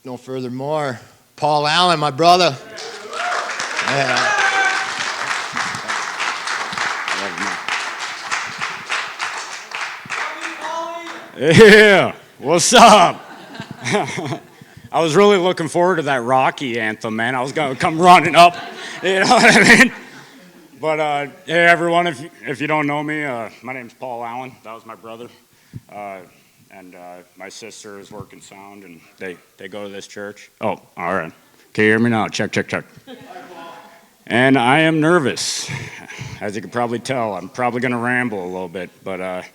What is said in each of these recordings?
no furthermore, Paul Allen, my brother. Yeah. Yeah, what's up? I was really looking forward to that Rocky anthem, man. I was going to come running up, you know what I mean? But, hey, everyone, if you don't know me, my name's Paul Allen. That was my brother. And my sister is working sound, and they go to this church. Oh, all right. Can you hear me now? Check, check, check. And I am nervous. As you can probably tell, I'm probably going to ramble a little bit, but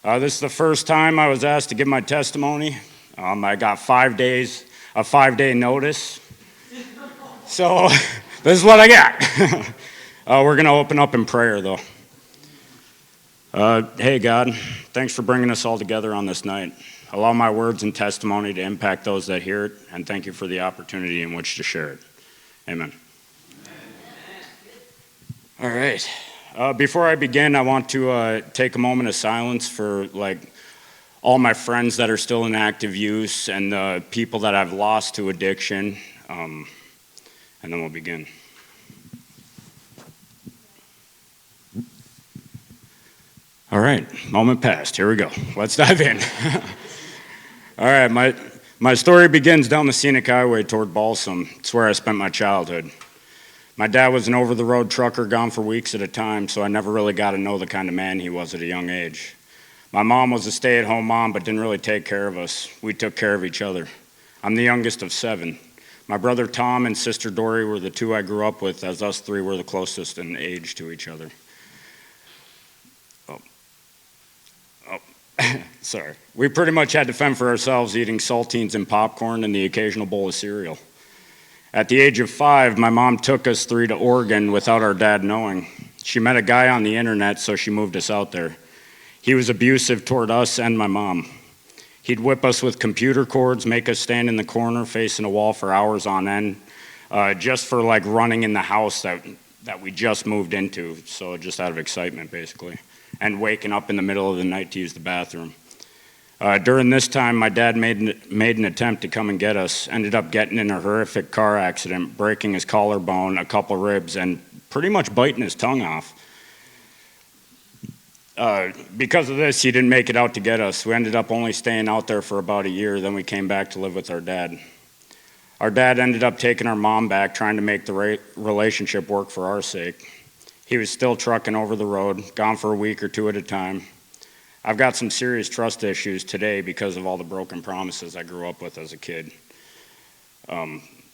this is the first time I was asked to give my testimony. I got 5 days, a 5-day notice. So this is what I got. We're going to open up in prayer, though. Hey, God, thanks for bringing us all together on this night. Allow my words and testimony to impact those that hear it, and thank you for the opportunity in which to share it. Amen. All right. Before I begin, I want to take a moment of silence for all my friends that are still in active use and the people that I've lost to addiction, and then we'll begin. All right, moment passed. Here we go. Let's dive in. All right, my story begins down the scenic highway toward Balsam. It's where I spent my childhood. My dad was an over-the-road trucker gone for weeks at a time, so I never really got to know the kind of man he was at a young age. My mom was a stay-at-home mom, but didn't really take care of us. We took care of each other. I'm the youngest of 7. My brother Tom and sister Dory were the 2 I grew up with, as us 3 were the closest in age to each other. Sorry. We pretty much had to fend for ourselves, eating saltines and popcorn and the occasional bowl of cereal. At the age of 5, my mom took us 3 to Oregon without our dad knowing. She met a guy on the internet, so she moved us out there. He was abusive toward us and my mom. He'd whip us with computer cords, make us stand in the corner facing a wall for hours on end, just for running in the house that we just moved into, so just out of excitement, basically, and waking up in the middle of the night to use the bathroom. During this time, my dad made an attempt to come and get us, ended up getting in a horrific car accident, breaking his collarbone, a couple ribs, and pretty much biting his tongue off. Because of this, he didn't make it out to get us. We ended up only staying out there for about a year, then we came back to live with our dad. Our dad ended up taking our mom back, trying to make the relationship work for our sake. He was still trucking over the road, gone for a week or 2 at a time. I've got some serious trust issues today because of all the broken promises I grew up with as a kid,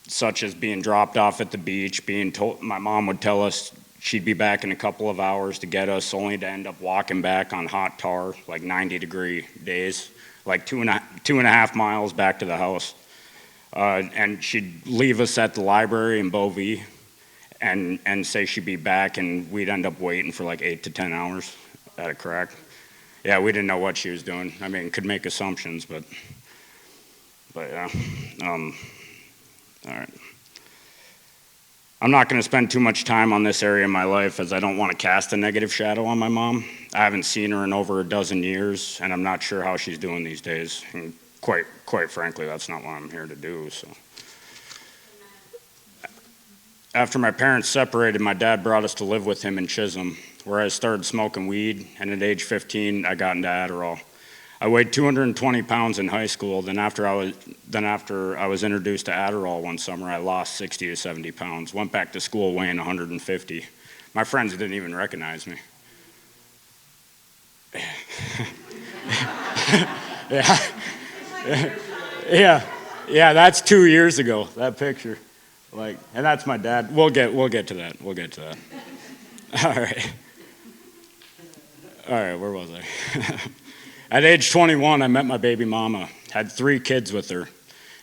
such as being dropped off at the beach, being told my mom would tell us she'd be back in a couple of hours to get us, only to end up walking back on hot tar, 90-degree days, 2.5 miles back to the house. And she'd leave us at the library in Bovee and say she'd be back, and we'd end up waiting for 8 to 10 hours at a crack. Yeah, we didn't know what she was doing. I mean, could make assumptions, but yeah. All right. I'm not going to spend too much time on this area of my life, as I don't want to cast a negative shadow on my mom. I haven't seen her in over a dozen years, and I'm not sure how she's doing these days. And quite frankly, that's not what I'm here to do. So, after my parents separated, my dad brought us to live with him in Chisholm, where I started smoking weed, and at age 15, I got into Adderall. I weighed 220 pounds in high school. Then after I was introduced to Adderall one summer, I lost 60 to 70 pounds. Went back to school weighing 150. My friends didn't even recognize me. Yeah. That's 2 years ago. That picture, and that's my dad. We'll get to that. We'll get to that. All right. Where was I? At age 21, I met my baby mama, had 3 kids with her.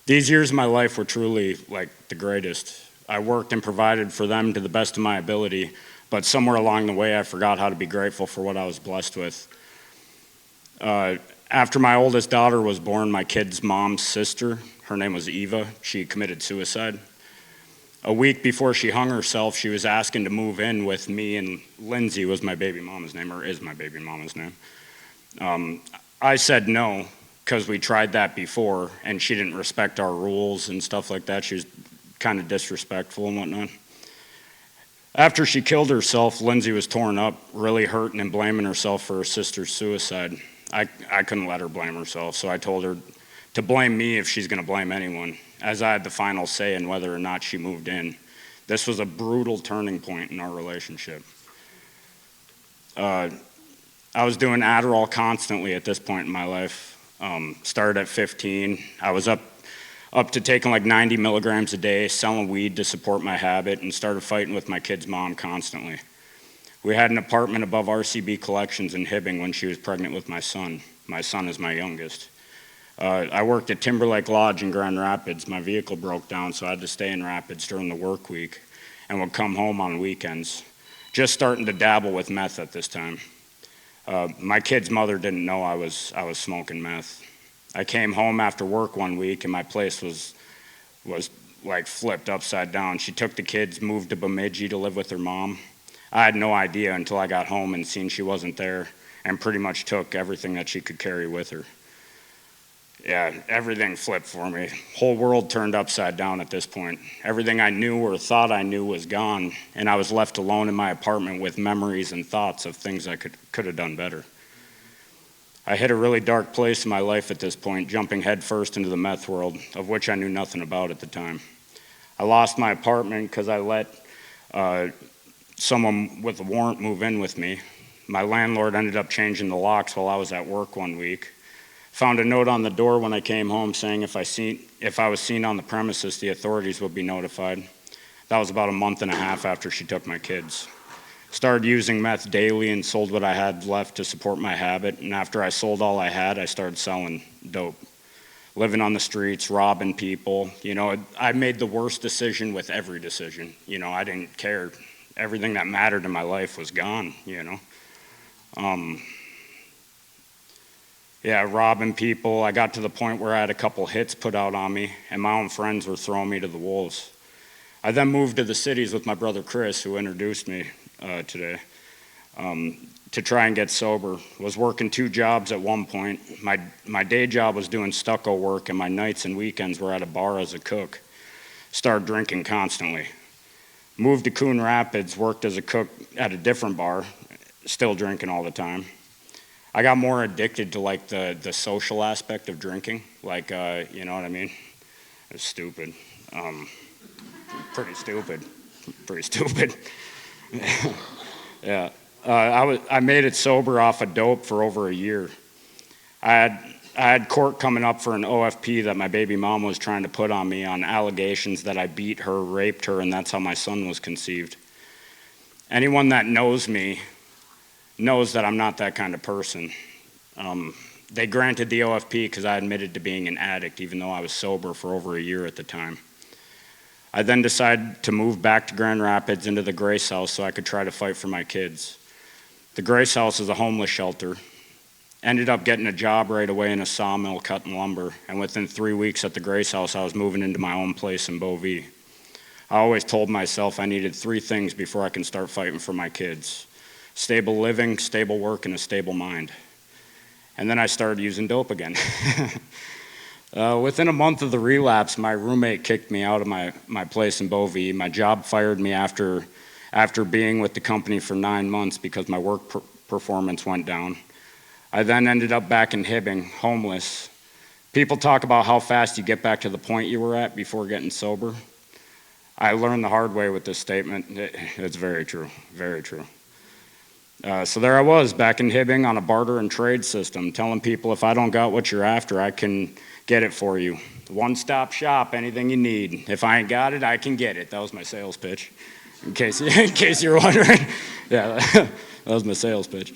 These years of my life were truly the greatest. I worked and provided for them to the best of my ability, but somewhere along the way, I forgot how to be grateful for what I was blessed with. After my oldest daughter was born, my kid's mom's sister, her name was Eva, she committed suicide. A week before she hung herself, she was asking to move in with me, and Lindsay was my baby mama's name, or is my baby mama's name. I said no, because we tried that before, and she didn't respect our rules and stuff like that. She was kind of disrespectful and whatnot. After she killed herself, Lindsay was torn up, really hurting and blaming herself for her sister's suicide. I couldn't let her blame herself, so I told her to blame me if she's going to blame anyone, as I had the final say in whether or not she moved in. This was a brutal turning point in our relationship. I was doing Adderall constantly at this point in my life. Started at 15. I was up to taking like 90 milligrams a day, selling weed to support my habit, and started fighting with my kid's mom constantly. We had an apartment above RCB Collections in Hibbing when she was pregnant with my son. My son is my youngest. I worked at Timberlake Lodge in Grand Rapids. My vehicle broke down, so I had to stay in Rapids during the work week and would come home on weekends. Just starting to dabble with meth at this time. My kid's mother didn't know I was smoking meth. I came home after work one week and my place was like flipped upside down. She took the kids, moved to Bemidji to live with her mom. I had no idea until I got home and seen she wasn't there, and pretty much took everything that she could carry with her. Yeah, everything flipped for me. Whole world turned upside down at this point. Everything I knew or thought I knew was gone, and I was left alone in my apartment with memories and thoughts of things I could have done better. I hit a really dark place in my life at this point, jumping headfirst into the meth world, of which I knew nothing about at the time. I lost my apartment because I let someone with a warrant move in with me. My landlord ended up changing the locks while I was at work one week. Found a note on the door when I came home saying if I was seen on the premises, the authorities would be notified. That was about a month and a half after she took my kids. Started using meth daily and sold what I had left to support my habit. And after I sold all I had, I started selling dope. Living on the streets, robbing people. You know, I made the worst decision with every decision. You know, I didn't care. Everything that mattered in my life was gone, you know. Robbing people. I got to the point where I had a couple hits put out on me, and my own friends were throwing me to the wolves. I then moved to the cities with my brother Chris, who introduced me today, to try and get sober. Was working 2 jobs at one point. My day job was doing stucco work, and my nights and weekends were at a bar as a cook. Started drinking constantly. Moved to Coon Rapids, worked as a cook at a different bar, still drinking all the time. I got more addicted to like the social aspect of drinking, like, you know what I mean? It's stupid. Pretty stupid. Yeah. I made it sober off of dope for over a year. I had court coming up for an OFP that my baby mom was trying to put on me on allegations that I beat her, raped her, and that's how my son was conceived. Anyone that knows me knows that I'm not that kind of person. They granted the OFP because I admitted to being an addict, even though I was sober for over a year at the time. I then decided to move back to Grand Rapids into the Grace House so I could try to fight for my kids. The Grace House is a homeless shelter. Ended up getting a job right away in a sawmill cutting lumber, and within 3 weeks at the Grace House, I was moving into my own place in Bovee. I always told myself I needed 3 things before I can start fighting for my kids: stable living, stable work, and a stable mind. And then I started using dope again. Within a month of the relapse, my roommate kicked me out of my place in Bovee. My job fired me after being with the company for 9 months because my work performance went down. I then ended up back in Hibbing, homeless. People talk about how fast you get back to the point you were at before getting sober. I learned the hard way with this statement. It's very true, very true. So there I was, back in Hibbing on a barter and trade system, telling people if I don't got what you're after, I can get it for you. One-stop shop, anything you need. If I ain't got it, I can get it. That was my sales pitch, in case you're wondering. Yeah, that was my sales pitch.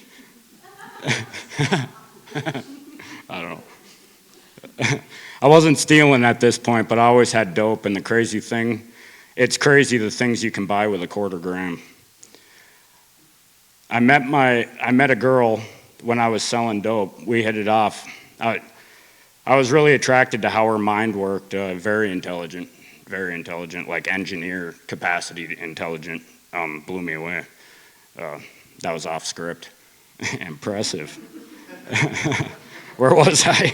I don't know. I wasn't stealing at this point, but I always had dope, and the crazy thing, it's crazy the things you can buy with a $0.25 gram. I met a girl when I was selling dope. We hit it off. I was really attracted to how her mind worked. Very intelligent, like engineer capacity intelligent. Blew me away. That was off script. Impressive. Where was I?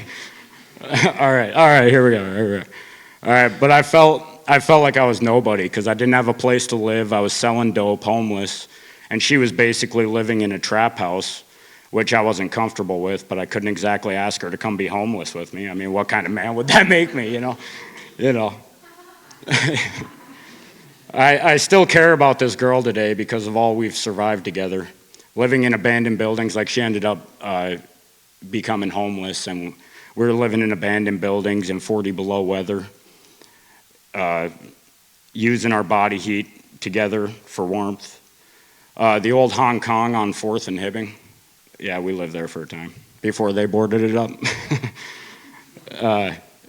All right, here we go. All right, but I felt like I was nobody because I didn't have a place to live. I was selling dope, homeless, and she was basically living in a trap house, which I wasn't comfortable with, but I couldn't exactly ask her to come be homeless with me. I mean, what kind of man would that make me, you know? You know. I still care about this girl today because of all we've survived together. Living in abandoned buildings, like she ended up becoming homeless, and we were living in abandoned buildings in 40 below weather, using our body heat together for warmth. The old Hong Kong on 4th and Hibbing, yeah, we lived there for a time before they boarded it up.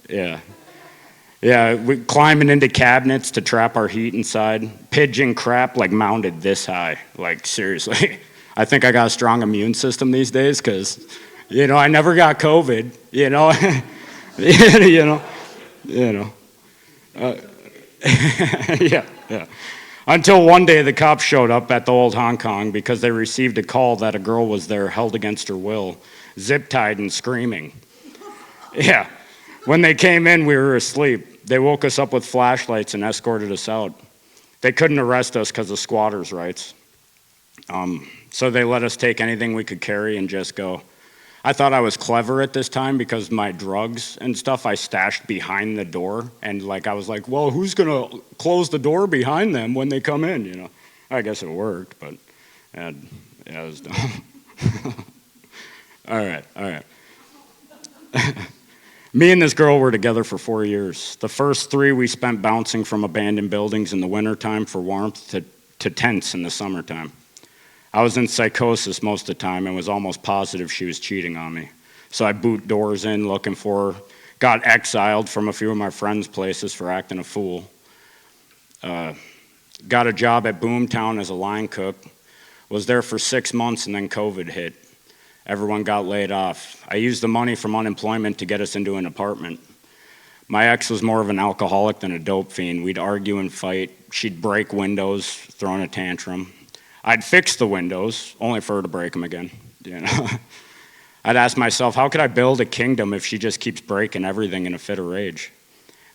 Yeah. Yeah, we climbing into cabinets to trap our heat inside. Pigeon crap like mounted this high. Like seriously, I think I got a strong immune system these days because, you know, I never got COVID. You know, you know. Yeah. Until one day the cops showed up at the old Hong Kong because they received a call that a girl was there held against her will, zip-tied and screaming. Yeah. When they came in, we were asleep. They woke us up with flashlights and escorted us out. They couldn't arrest us because of squatters' rights. So they let us take anything we could carry and just go. I thought I was clever at this time because my drugs and stuff I stashed behind the door. And like I was like, well, who's going to close the door behind them when they come in, you know? I guess it worked, but yeah, it was dumb. All right. Me and this girl were together for 4 years. The first 3 we spent bouncing from abandoned buildings in the wintertime for warmth to tents in the summertime. I was in psychosis most of the time and was almost positive she was cheating on me. So I boot doors in looking for her, got exiled from a few of my friends' places for acting a fool. Got a job at Boomtown as a line cook, was there for 6 months and then COVID hit. Everyone got laid off. I used the money from unemployment to get us into an apartment. My ex was more of an alcoholic than a dope fiend. We'd argue and fight. She'd break windows, throwing a tantrum. I'd fix the windows, only for her to break them again. You know? I'd ask myself, how could I build a kingdom if she just keeps breaking everything in a fit of rage?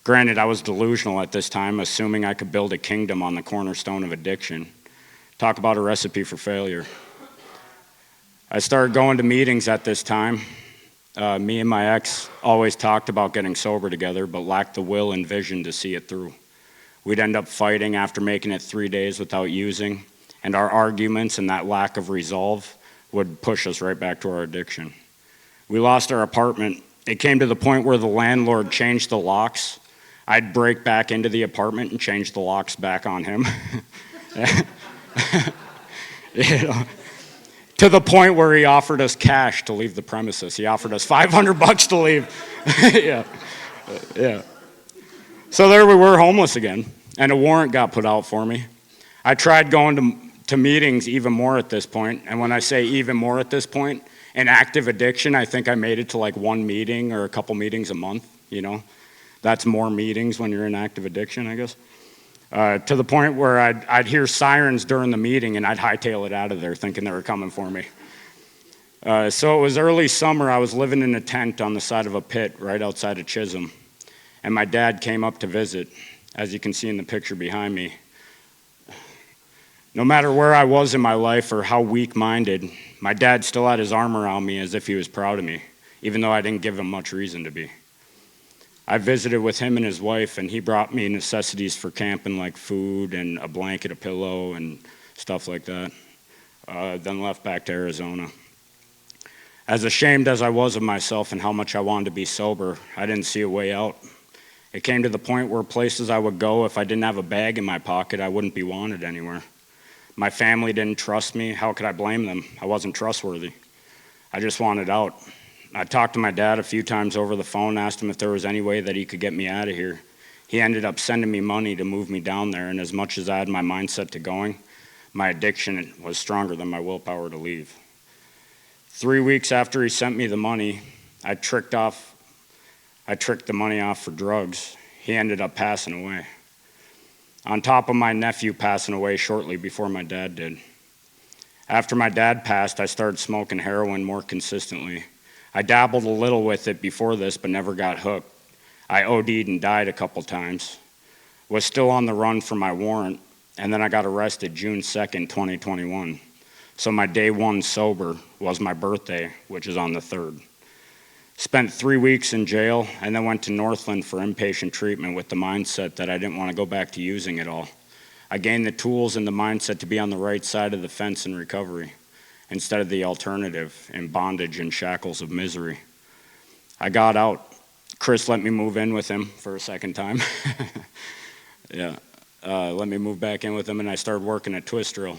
Granted, I was delusional at this time, assuming I could build a kingdom on the cornerstone of addiction. Talk about a recipe for failure. I started going to meetings at this time. Me and my ex always talked about getting sober together, but lacked the will and vision to see it through. We'd end up fighting after making it 3 days without using, and our arguments and that lack of resolve would push us right back to our addiction. We lost our apartment. It came to the point where the landlord changed the locks. I'd break back into the apartment and change the locks back on him. You know? To the point where he offered us cash to leave the premises. He offered us $500 to leave. Yeah. So there we were, homeless again, and a warrant got put out for me. I tried going to meetings even more at this point, and when I say even more at this point, in active addiction, I think I made it to like 1 meeting or a couple meetings a month, you know. That's more meetings when you're in active addiction, I guess. To the point where I'd hear sirens during the meeting and I'd hightail it out of there thinking they were coming for me. So it was early summer. I was living in a tent on the side of a pit right outside of Chisholm. And my dad came up to visit, as you can see in the picture behind me. No matter where I was in my life or how weak-minded, my dad still had his arm around me as if he was proud of me, even though I didn't give him much reason to be. I visited with him and his wife, and he brought me necessities for camping like food and a blanket, a pillow, and stuff like that. Then left back to Arizona. As ashamed as I was of myself and how much I wanted to be sober, I didn't see a way out. It came to the point where places I would go, if I didn't have a bag in my pocket, I wouldn't be wanted anywhere. My family didn't trust me. How could I blame them? I wasn't trustworthy. I just wanted out. I talked to my dad a few times over the phone, asked him if there was any way that he could get me out of here. He ended up sending me money to move me down there, and as much as I had my mindset to going, my addiction was stronger than my willpower to leave. 3 weeks after he sent me the money, I tricked the money off for drugs. He ended up passing away. On top of my nephew passing away shortly before my dad did. After my dad passed, I started smoking heroin more consistently. I dabbled a little with it before this, but never got hooked. I OD'd and died a couple times. Was still on the run for my warrant, and then I got arrested June 2nd, 2021. So my day one sober was my birthday, which is on the 3rd. Spent 3 weeks in jail, and then went to Northland for inpatient treatment with the mindset that I didn't want to go back to using it all. I gained the tools and the mindset to be on the right side of the fence in recovery, instead of the alternative, in bondage and shackles of misery. I got out. Chris let me move in with him for a second time. Yeah, let me move back in with him, and I started working at Twist Drill,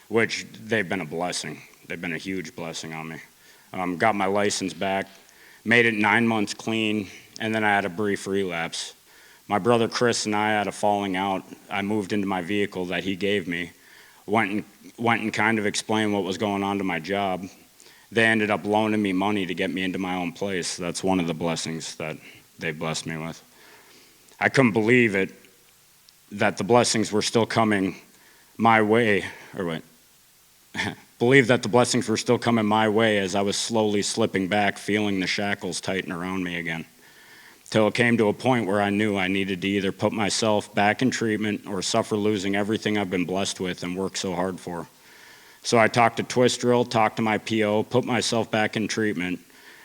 which they've been a blessing. They've been a huge blessing on me. Got my license back, made it 9 months clean, and then I had a brief relapse. My brother Chris and I had a falling out. I moved into my vehicle that he gave me, went and kind of explained what was going on to my job. They ended up loaning me money to get me into my own place. That's one of the blessings that they blessed me with. I couldn't believe it, that the blessings were still coming my way, believe that the blessings were still coming my way as I was slowly slipping back, feeling the shackles tighten around me again. Till it came to a point where I knew I needed to either put myself back in treatment or suffer losing everything I've been blessed with and worked so hard for. So I talked to Twist Drill, talked to my PO, put myself back in treatment.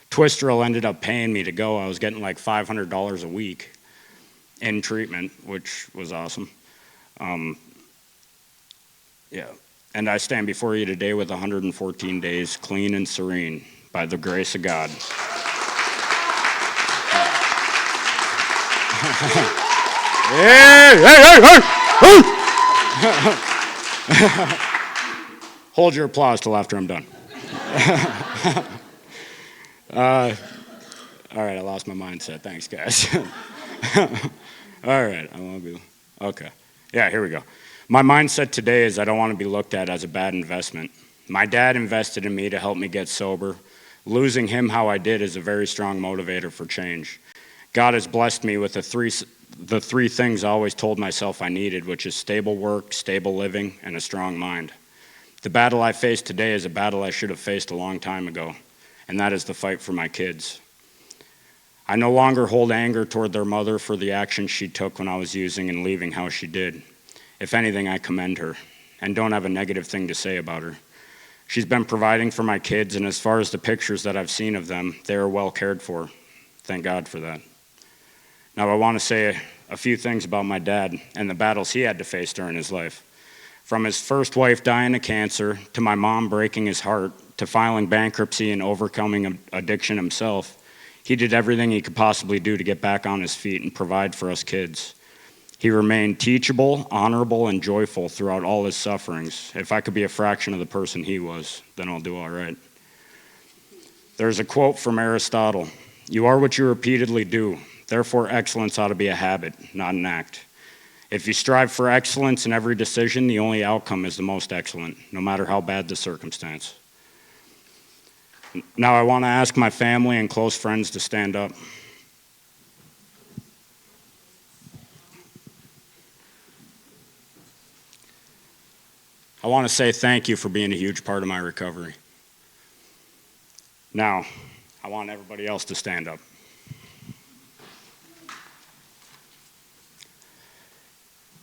Twist Drill ended up paying me to go. I was getting like $500 a week in treatment, which was awesome. Yeah, and I stand before you today with 114 days clean and serene by the grace of God. Hold your applause till after I'm done. All right, I lost my mindset. Thanks, guys. All right, I want to be, okay. Yeah, here we go. My mindset today is I don't want to be looked at as a bad investment. My dad invested in me to help me get sober. Losing him how I did is a very strong motivator for change. God has blessed me with the three things I always told myself I needed, which is stable work, stable living, and a strong mind. The battle I face today is a battle I should have faced a long time ago, and that is the fight for my kids. I no longer hold anger toward their mother for the actions she took when I was using and leaving how she did. If anything, I commend her and don't have a negative thing to say about her. She's been providing for my kids, and as far as the pictures that I've seen of them, they are well cared for. Thank God for that. Now I want to say a few things about my dad and the battles he had to face during his life. From his first wife dying of cancer, to my mom breaking his heart, to filing bankruptcy and overcoming addiction himself, he did everything he could possibly do to get back on his feet and provide for us kids. He remained teachable, honorable, and joyful throughout all his sufferings. If I could be a fraction of the person he was, then I'll do all right. There's a quote from Aristotle: "You are what you repeatedly do. Therefore, excellence ought to be a habit, not an act." If you strive for excellence in every decision, the only outcome is the most excellent, no matter how bad the circumstance. Now I want to ask my family and close friends to stand up. I want to say thank you for being a huge part of my recovery. Now, I want everybody else to stand up.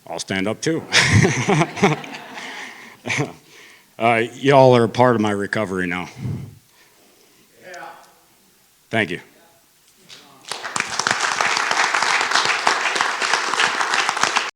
I'll stand up too. Y'all are a part of my recovery now. Yeah. Thank you.